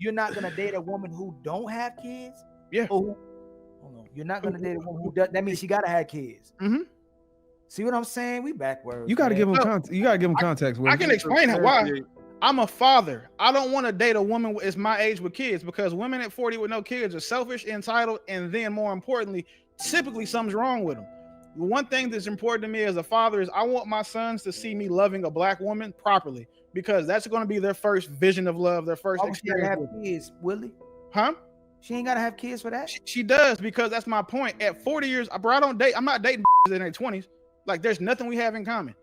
you're not gonna date a woman who don't have kids? Yeah. Oh, hold on. You're not gonna date a woman who does. That means she gotta have kids. Mm-hmm. See what I'm saying? We backwards. You got to man. give them you got to give them context. I can explain why. I'm a father. I don't want to date a woman is my age with kids because women at 40 with no kids are selfish, entitled, and then more importantly, typically something's wrong with them. The one thing that's important to me as a father is I want my sons to see me loving a black woman properly because that's going to be their first vision of love, their first experience. Have kids, Willie? Huh? She ain't gotta have kids for that. She does because that's my point. At 40 years, bro, I'm not dating in their 20s. Like there's nothing we have in common.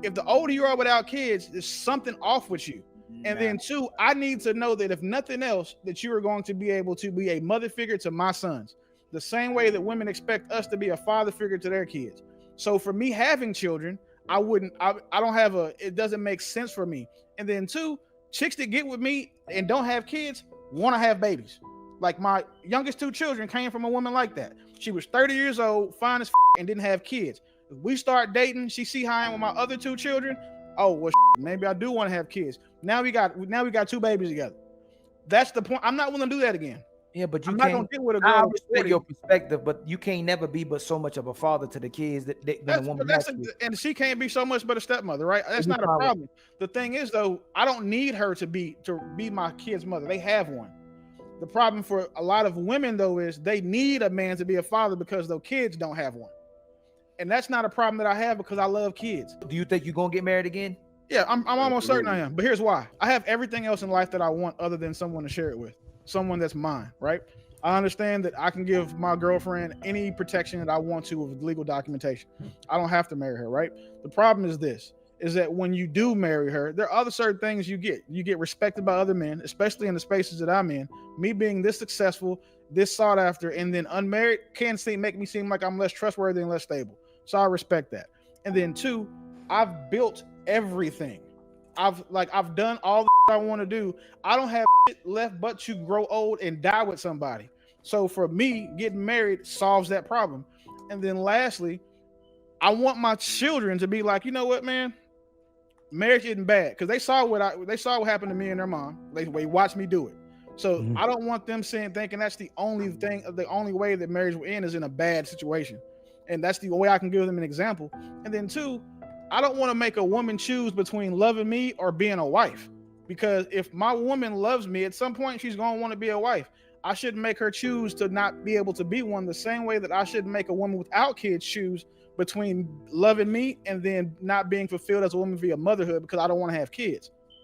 If the older you are without kids, there's something off with you. And then two, I need to know that if nothing else, that you are going to be able to be a mother figure to my sons, the same way that women expect us to be a father figure to their kids. So for me having children, I don't have it doesn't make sense for me. And then two, chicks that get with me and don't have kids want to have babies. Like my youngest two children came from a woman like that. She was 30 years old, fine as and didn't have kids. If we start dating, she see how I am with my other two children. Oh, well, maybe I do want to have kids. Now we got two babies together. That's the point. I'm not willing to do that again. Yeah, but I'm not gonna deal with a girl. I respect your perspective, but you can't never be but so much of a father to the kids that a woman has. And she can't be so much but a stepmother, right? That's not a problem. The thing is, though, I don't need her to be my kid's mother. They have one. The problem for a lot of women, though, is they need a man to be a father because their kids don't have one. And that's not a problem that I have because I love kids. Do you think you're gonna get married again? Yeah, I'm almost certain I am. But here's why. I have everything else in life that I want other than someone to share it with. Someone that's mine, right? I understand that I can give my girlfriend any protection that I want to with legal documentation. I don't have to marry her, right? The problem is this, is that when you do marry her, there are other certain things you get. You get respected by other men, especially in the spaces that I'm in. Me being this successful, this sought after, and then unmarried can make me seem like I'm less trustworthy and less stable. So I respect that. And then two, I've built everything. I've done all the I want to do. I don't have shit left but to grow old and die with somebody. So for me, getting married solves that problem. And then lastly, I want my children to be like, you know what, man? Marriage isn't bad because they saw what happened to me and their mom. They watched me do it. So I don't want them thinking that's the only way that marriage will end is in a bad situation. And that's the way I can give them an example. And then two, I don't want to make a woman choose between loving me or being a wife. Because if my woman loves me, at some point she's going to want to be a wife. I shouldn't make her choose to not be able to be one the same way that I shouldn't make a woman without kids choose between loving me and then not being fulfilled as a woman via motherhood because I don't want to have kids.